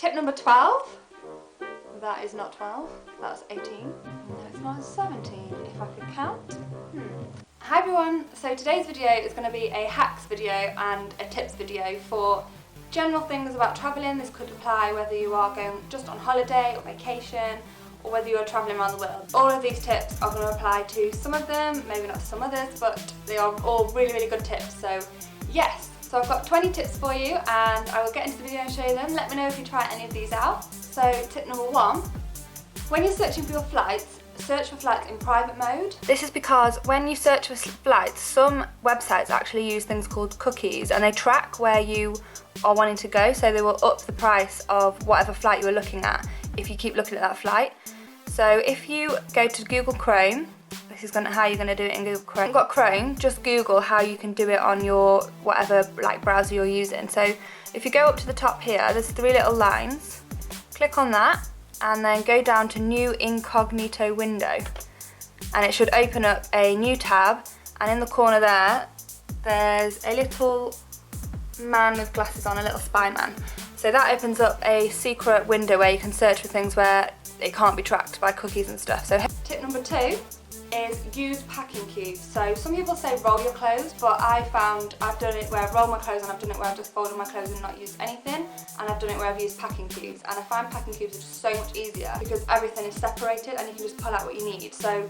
Tip number 12. That is not 12, that's 18. No, it's not 17, if I could count. Hi everyone, so today's video is going to be a hacks video and a tips video for general things about travelling. This could apply whether you are going just on holiday or vacation, or whether you are travelling around the world. All of these tips are going to apply to some of them, maybe not some others, but they are all really, really good tips. So yes, so I've got 20 tips for you and I will get into the video and show you them. Let me know if you try any of these out. So tip number 1, when you're searching for your flights, search for flights in private mode. This is because when you search for flights, some websites actually use things called cookies and they track where you are wanting to go, so they will up the price of whatever flight you are looking at if you keep looking at that flight. So if you go to Google Chrome, this is how you're going to do it in Google Chrome. If you've got Chrome, just Google how you can do it on your whatever browser you're using. So if you go up to the top here, there's 3 little lines. Click on that and then go down to New Incognito Window. And it should open up a new tab, and in the corner there, there's a little man with glasses on, a little spy man. So that opens up a secret window where you can search for things where it can't be tracked by cookies and stuff. So tip number 2 is use packing cubes. So some people say roll your clothes, but I've done it where I've rolled my clothes, and I've done it where I've just folded my clothes and not used anything, and I've done it where I've used packing cubes, and I find packing cubes are just so much easier because everything is separated and you can just pull out what you need. So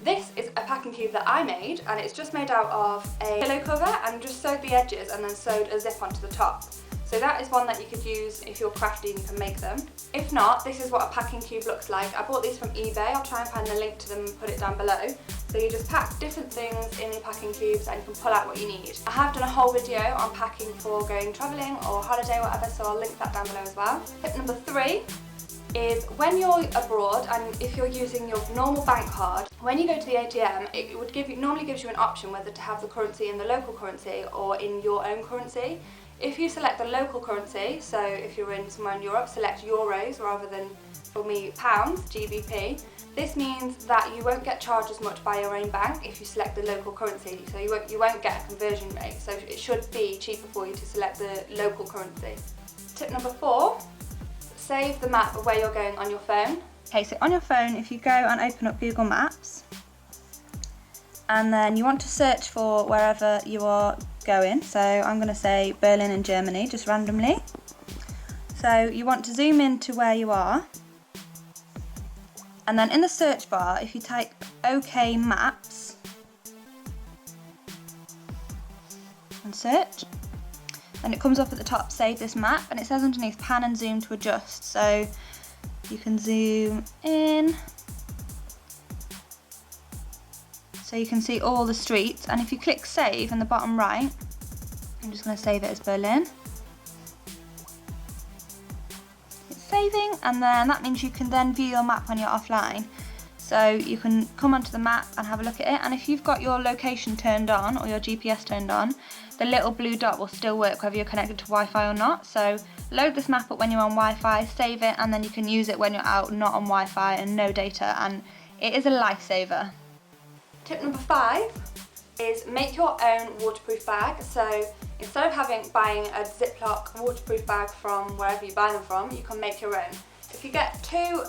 this is a packing cube that I made, and it's just made out of a pillow cover and just sewed the edges and then sewed a zip onto the top. So that is one that you could use if you're crafty and you can make them. If not, this is what a packing cube looks like. I bought these from eBay. I'll try and find the link to them and put it down below. So you just pack different things in your packing cubes and you can pull out what you need. I have done a whole video on packing for going travelling or holiday or whatever, so I'll link that down below as well. Tip number 3 is when you're abroad and if you're using your normal bank card, when you go to the ATM, it normally gives you an option whether to have the currency in the local currency or in your own currency. If you select the local currency, so if you're in somewhere in Europe, select euros rather than, for me, pounds, GBP. This means that you won't get charged as much by your own bank if you select the local currency, so you won't get a conversion rate, so it should be cheaper for you to select the local currency. Tip number 4, save the map of where you're going on your phone. Okay, so on your phone, if you go and open up Google Maps, and then you want to search for wherever you are going, so I'm going to say Berlin in Germany, just randomly. So you want to zoom in to where you are, and then in the search bar, if you type OK Maps and search, then it comes up at the top, save this map, and it says underneath pan and zoom to adjust, so you can zoom in so you can see all the streets, and if you click save in the bottom right, I'm just going to save it as Berlin. It's saving, and then that means you can then view your map when you're offline. So you can come onto the map and have a look at it, and if you've got your location turned on or your GPS turned on, the little blue dot will still work whether you're connected to Wi-Fi or not. So load this map up when you're on Wi-Fi, save it, and then you can use it when you're out not on Wi-Fi and no data, and it is a lifesaver. Tip number 5 is make your own waterproof bag. So instead of buying a Ziploc waterproof bag from wherever you buy them from, you can make your own. If you get 2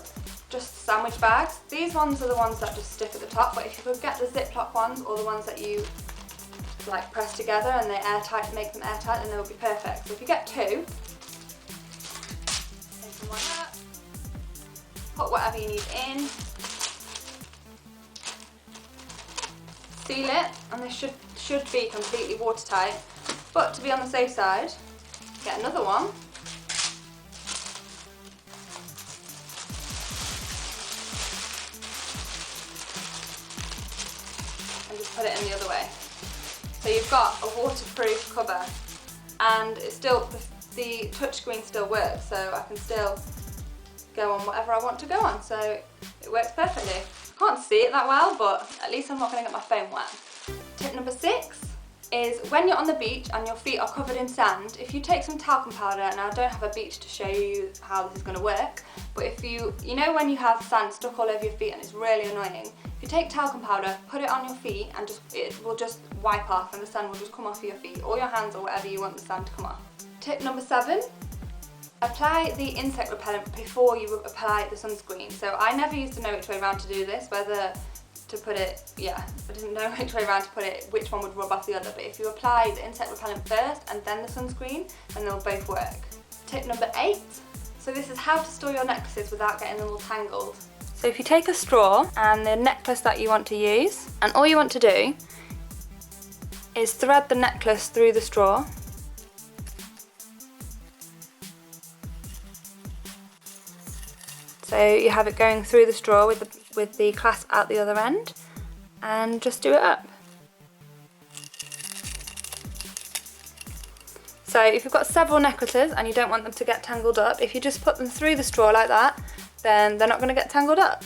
just sandwich bags, these ones are the ones that just stick at the top, but if you could get the Ziploc ones or the ones that you press together and they airtight, make them airtight, then they will be perfect. So if you get 2, open one up, put whatever you need in, seal it, and this should be completely watertight, but to be on the safe side, get another one, and just put it in the other way. So you've got a waterproof cover, and it's still, the touchscreen still works, so I can still go on whatever I want to go on, so it works perfectly. Can't see it that well, but at least I'm not going to get my phone wet. Tip number 6 is when you're on the beach and your feet are covered in sand, if you take some talcum powder, and I don't have a beach to show you how this is going to work, but if you know when you have sand stuck all over your feet and it's really annoying, if you take talcum powder, put it on your feet, and it will just wipe off and the sand will just come off your feet or your hands or wherever you want the sand to come off. Tip number 7 Apply the insect repellent before you apply the sunscreen. So I never used to know which way around to do this, whether to put it, I didn't know which way around to put it, which one would rub off the other, but if you apply the insect repellent first and then the sunscreen, then they'll both work. Tip number 8, so this is how to store your necklaces without getting them all tangled. So if you take a straw and the necklace that you want to use, and all you want to do is thread the necklace through the straw. So you have it going through the straw with the clasp out the other end, and just do it up. So if you've got several necklaces and you don't want them to get tangled up, if you just put them through the straw like that, then they're not going to get tangled up.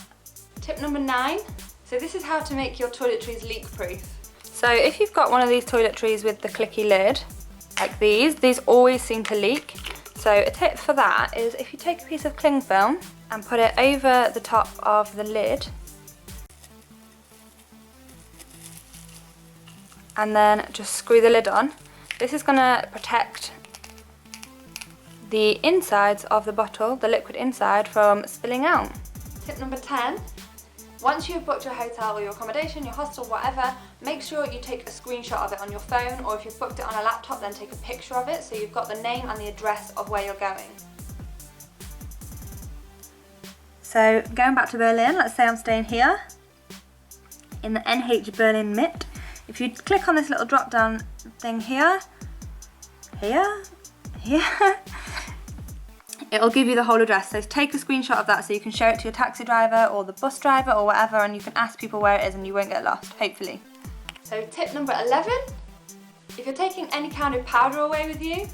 Tip number 9, so this is how to make your toiletries leak proof. So if you've got one of these toiletries with the clicky lid, like these always seem to leak. So a tip for that is if you take a piece of cling film and put it over the top of the lid, and then just screw the lid on. This is going to protect the insides of the bottle, the liquid inside, from spilling out. Tip number 10, once you've booked your hotel or your accommodation, your hostel, whatever, make sure you take a screenshot of it on your phone, or if you've booked it on a laptop, then take a picture of it so you've got the name and the address of where you're going. So going back to Berlin, let's say I'm staying here in the NH Berlin Mitte. If you click on this little drop down thing here, it'll give you the whole address. So take a screenshot of that so you can show it to your taxi driver or the bus driver or whatever, and you can ask people where it is and you won't get lost, hopefully. So tip number 11, if you're taking any kind of powder away with you,